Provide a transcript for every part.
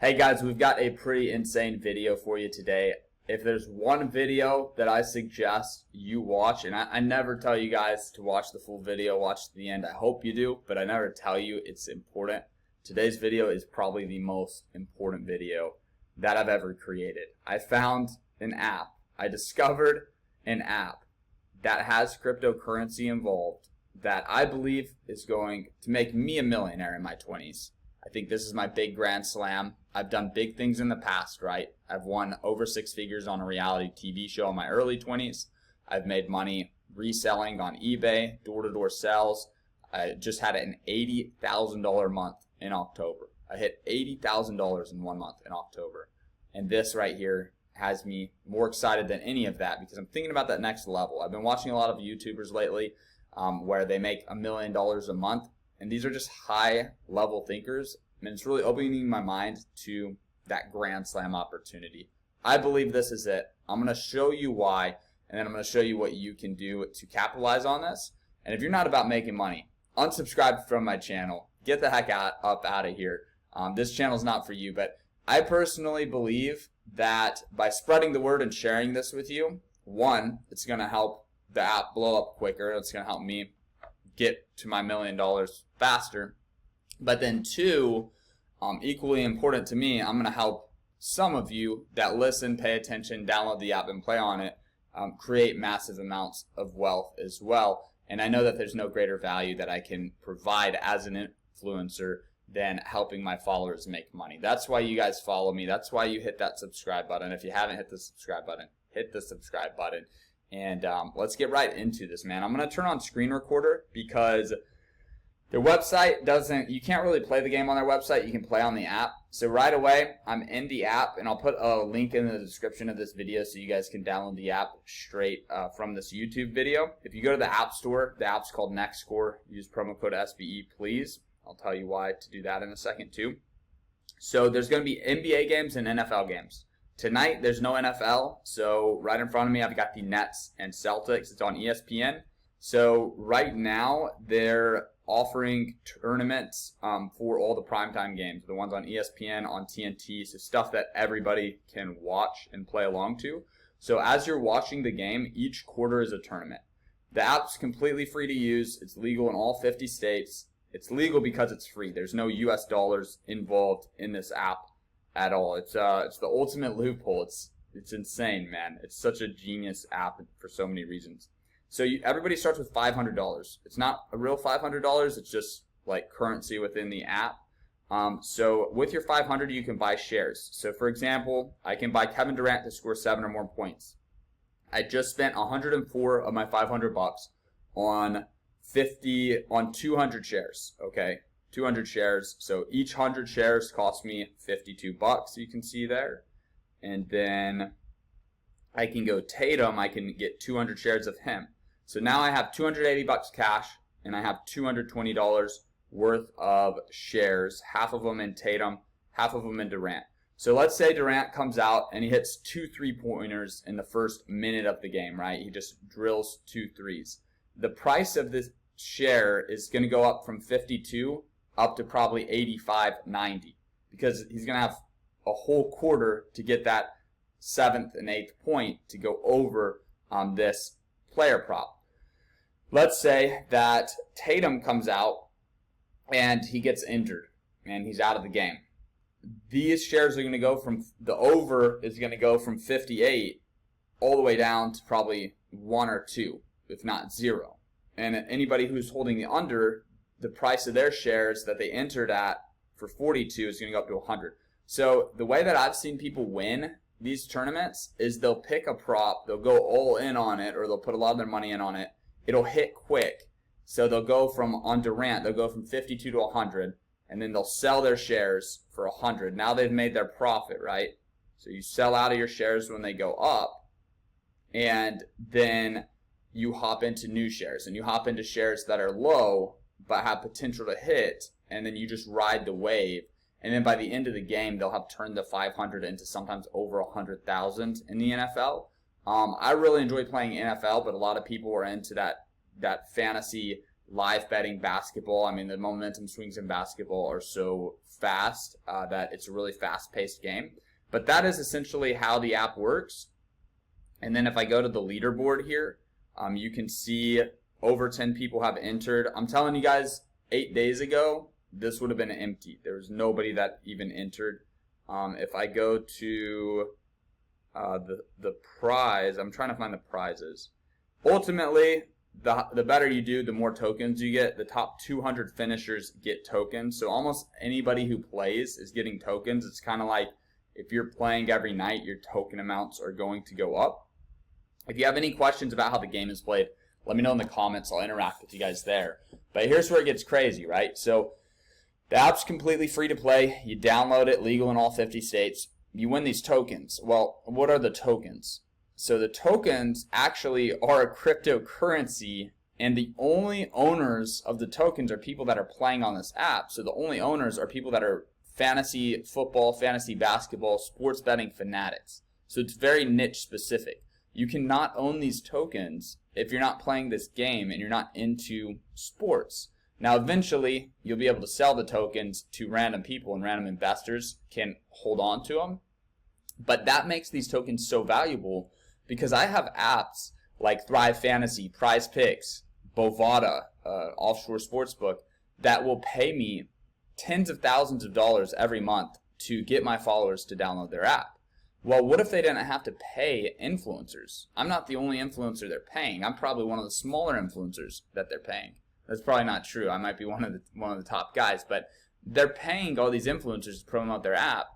Hey guys, we've got a pretty insane video for you today. If there's one video that I suggest you watch, and I never tell you guys to watch the full video, watch to the end. I hope you do, but I never tell you it's important. Today's video is probably the most important video that I've ever created. I found an app. I discovered an app that has cryptocurrency involved that I believe is going to make me a millionaire in my 20s. I think this is my big grand slam. I've done big things in the past, right? I've won over six figures on a reality TV show in my early 20s. I've made money reselling on eBay, door-to-door sales. I just had an $80,000 month in October. I hit $80,000 in 1 month in October. And this right here has me more excited than any of that because I'm thinking about that next level. I've been watching a lot of YouTubers lately where they make $1 million a month. And these are just high-level thinkers, and it's really opening my mind to that grand slam opportunity. I believe this is it. I'm going to show you why, and then I'm going to show you what you can do to capitalize on this. And if you're not about making money, unsubscribe from my channel. Get the heck up out of here. This channel is not for you, but I personally believe that by spreading the word and sharing this with you, one, it's going to help the app blow up quicker. It's going to help me get to my $1 million faster. But then two, equally important to me, I'm going to help some of you that listen, pay attention, download the app and play on it, create massive amounts of wealth as well. And I know that there's no greater value that I can provide as an influencer than helping my followers make money. That's why you guys follow me. That's why you hit that subscribe button. If you haven't hit the subscribe button, hit the subscribe button. And let's get right into this, man. I'm going to turn on screen recorder because their website doesn't, you can't really play the game on their website. You can play on the app. So right away, I'm in the app, and I'll put a link in the description of this video so you guys can download the app straight from this YouTube video. If you go to the App Store, the app's called NextScore. Use promo code SBE, please. I'll tell you why to do that in a second, too. So there's going to be NBA games and NFL games. Tonight, there's no NFL, so right in front of me, I've got the Nets and Celtics. It's on ESPN. So right now, they're offering tournaments for all the primetime games, the ones on ESPN, on TNT, so stuff that everybody can watch and play along to. So as you're watching the game, each quarter is a tournament. The app's completely free to use. It's legal in all 50 states. It's legal because it's free. There's no US dollars involved in this app at all. It's the ultimate loophole. It's insane, man. It's such a genius app for so many reasons. So everybody starts with $500. It's not a real $500. It's just like currency within the app. So with your $500, you can buy shares. So for example, I can buy Kevin Durant to score 7 or more points. I just spent 104 of my $500 on 200 shares. Okay. 200 shares, so each 100 shares cost me $52, you can see there. And then I can go Tatum, I can get 200 shares of him. So now I have $280 cash, and I have $220 worth of shares, half of them in Tatum, half of them in Durant. So let's say Durant comes out and he hits 2 3-pointers in the first minute of the game, right? He just drills 2 threes. The price of this share is going to go up from 52 up to probably 85, 90, because he's going to have a whole quarter to get that 7th and 8th point to go over this player prop. Let's say that Tatum comes out and he gets injured and he's out of the game. These shares are going to go from, the over is going to go from 58 all the way down to probably 1 or 2, if not 0. And anybody who's holding the under, the price of their shares that they entered at for 42 is going to go up to 100. So the way that I've seen people win these tournaments is they'll pick a prop, they'll go all in on it, or they'll put a lot of their money in on it. It'll hit quick. So they'll go from, on Durant, they'll go from 52 to 100, and then they'll sell their shares for 100. Now they've made their profit, right? So you sell out of your shares when they go up, and then you hop into new shares, and you hop into shares that are low, but have potential to hit, and then you just ride the wave. And then by the end of the game, they'll have turned the 500 into sometimes over 100,000 in the NFL. I really enjoy playing NFL, but a lot of people are into that fantasy live betting basketball. I mean, the momentum swings in basketball are so fast that it's a really fast-paced game. But that is essentially how the app works. And then if I go to the leaderboard here, you can see over 10 people have entered. I'm telling you guys, 8 days ago, this would have been empty. There was nobody that even entered. If I go to the prize, I'm trying to find the prizes. Ultimately, the better you do, the more tokens you get. The top 200 finishers get tokens. So almost anybody who plays is getting tokens. It's kind of like if you're playing every night, your token amounts are going to go up. If you have any questions about how the game is played, let me know in the comments. I'll interact with you guys there. But here's where it gets crazy, right? So the app's completely free to play. You download it, legal in all 50 states. You win these tokens. Well, what are the tokens? So the tokens actually are a cryptocurrency, and the only owners of the tokens are people that are playing on this app. So the only owners are people that are fantasy football, fantasy basketball, sports betting fanatics. So it's very niche specific. You cannot own these tokens if you're not playing this game and you're not into sports. Now, eventually, you'll be able to sell the tokens to random people, and random investors can hold on to them. But that makes these tokens so valuable because I have apps like Thrive Fantasy, Prize Picks, Bovada, Offshore Sportsbook, that will pay me tens of thousands of dollars every month to get my followers to download their app. Well, what if they didn't have to pay influencers? I'm not the only influencer they're paying. I'm probably one of the smaller influencers that they're paying. That's probably not true. I might be one of the top guys, but they're paying all these influencers to promote their app,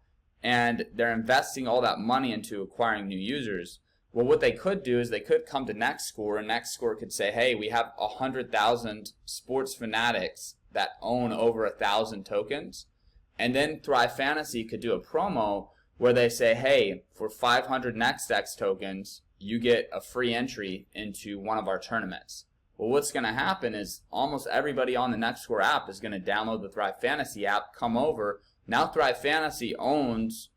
and they're investing all that money into acquiring new users. Well, what they could do is they could come to NextScore, and NextScore could say, hey, we have 100,000 sports fanatics that own over 1,000 tokens. And then Thrive Fantasy could do a promo where they say, hey, for 500 NextX tokens, you get a free entry into one of our tournaments. Well, what's going to happen is almost everybody on the NextScore app is going to download the Thrive Fantasy app, come over. Now Thrive Fantasy owns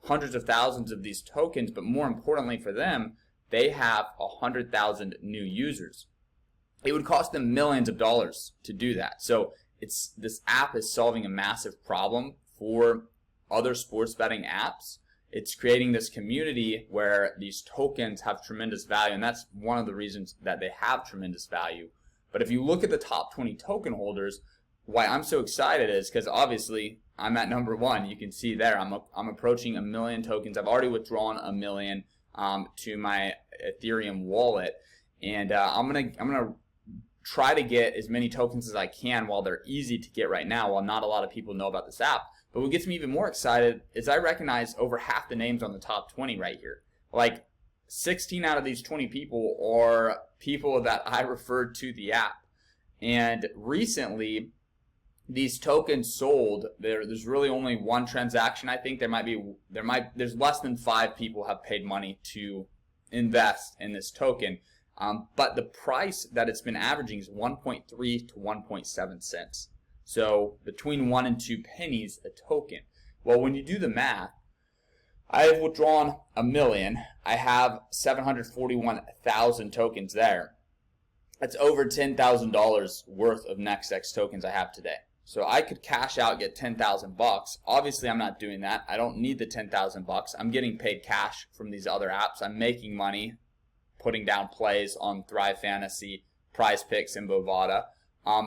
hundreds of thousands of these tokens, but more importantly for them, they have 100,000 new users. It would cost them millions of dollars to do that. So this app is solving a massive problem for other sports betting apps. It's creating this community where these tokens have tremendous value, and that's one of the reasons that they have tremendous value. But if you look at the top 20 token holders, why I'm so excited is because obviously I'm at number one. You can see there I'm approaching 1 million tokens. I've already withdrawn 1 million to my Ethereum wallet, and I'm gonna try to get as many tokens as I can while they're easy to get right now, while not a lot of people know about this app. But what gets me even more excited is I recognize over half the names on the top 20 right here. Like 16 out of these 20 people are people that I referred to the app. And recently, these tokens sold. There's really only one transaction. I think there's less than 5 people have paid money to invest in this token. But the price that it's been averaging is 1.3 to 1.7 cents. So between 1 and 2 pennies a token. Well, when you do the math, I have withdrawn 1 million. I have 741,000 tokens there. That's over $10,000 worth of NextX tokens I have today. So I could cash out, get 10,000 bucks. Obviously, I'm not doing that. I don't need the 10,000 bucks. I'm getting paid cash from these other apps. I'm making money putting down plays on Thrive Fantasy, Prize Picks, and Bovada.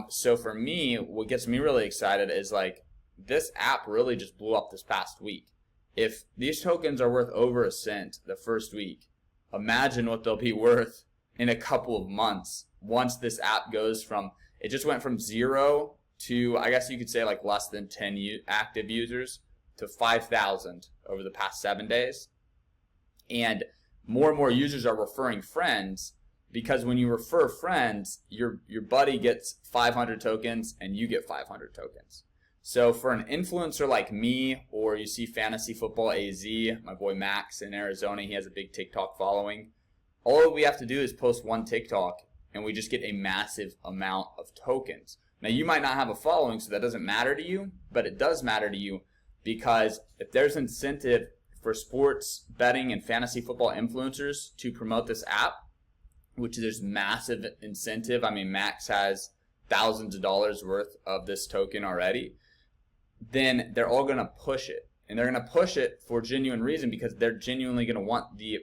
So for me, what gets me really excited is like this app really just blew up this past week. If these tokens are worth over a cent the first week, imagine what they'll be worth in a couple of months once this app goes from, it just went from 0 to, I guess you could say like less than 10 active users to 5,000 over the past 7 days. And more users are referring friends, because when you refer friends, your buddy gets 500 tokens and you get 500 tokens. So for an influencer like me, or you see Fantasy Football AZ, my boy Max in Arizona, he has a big TikTok following. All we have to do is post one TikTok and we just get a massive amount of tokens. Now you might not have a following, so that doesn't matter to you, but it does matter to you because if there's incentive for sports betting and fantasy football influencers to promote this app, which there's massive incentive. I mean, Max has thousands of dollars worth of this token already, then they're all going to push it. And they're going to push it for genuine reason, because they're genuinely going to want the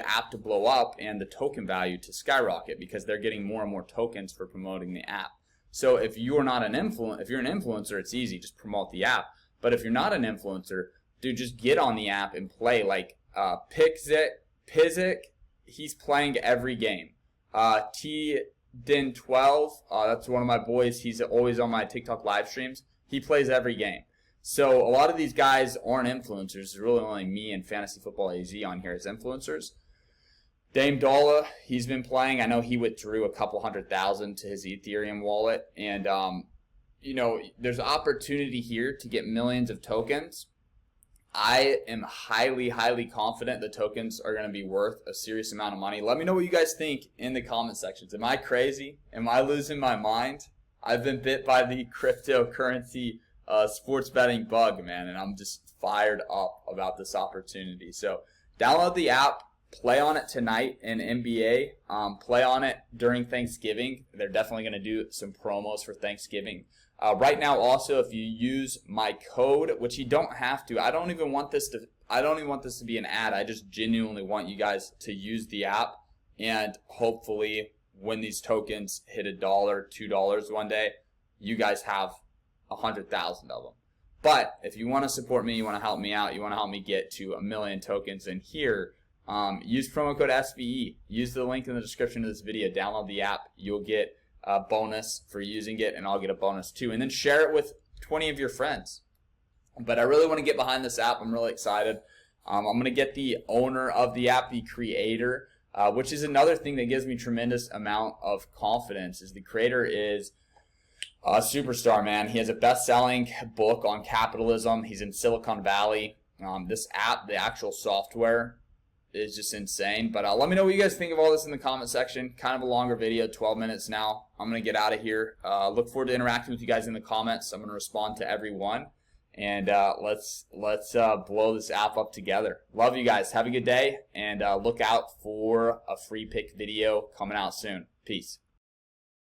app to blow up and the token value to skyrocket, because they're getting more and more tokens for promoting the app. So if you're not an if you're an influencer, it's easy, just promote the app. But if you're not an influencer, dude, just get on the app and play. Like Pizik, he's playing every game. Din12, that's one of my boys. He's always on my TikTok live streams. He plays every game. So a lot of these guys aren't influencers. It's really only me and Fantasy Football AZ on here as influencers. Dame Dollar, he's been playing. I know he withdrew a couple $100,000 to his Ethereum wallet. And, you know, there's opportunity here to get millions of tokens. I am highly, highly confident the tokens are going to be worth a serious amount of money. Let me know what you guys think in the comment sections. Am I crazy? Am I losing my mind? I've been bit by the cryptocurrency sports betting bug, man, and I'm just fired up about this opportunity. So download the app, play on it tonight in NBA, play on it during Thanksgiving. They're definitely going to do some promos for Thanksgiving. Right now, also, if you use my code, which you don't have to, I don't even want this to be an ad. I just genuinely want you guys to use the app, and hopefully, when these tokens hit $1, $2 one day, you guys have 100,000 of them. But if you want to support me, you want to help me out, you want to help me get to 1 million tokens, and here, use promo code SVE. Use the link in the description of this video. Download the app. You'll get a bonus for using it, and I'll get a bonus too. And then share it with 20 of your friends. But I really want to get behind this app. I'm really excited. I'm going to get the owner of the app, the creator, which is another thing that gives me tremendous amount of confidence. Is the creator is a superstar, man. He has a best-selling book on capitalism. He's in Silicon Valley. This app, the actual software, is just insane. But let me know what you guys think of all this in the comment section. Kind of a longer video, 12 minutes now. I'm going to get out of here. Look forward to interacting with you guys in the comments. I'm going to respond to everyone. And let's blow this app up together. Love you guys. Have a good day. And look out for a free pick video coming out soon. Peace.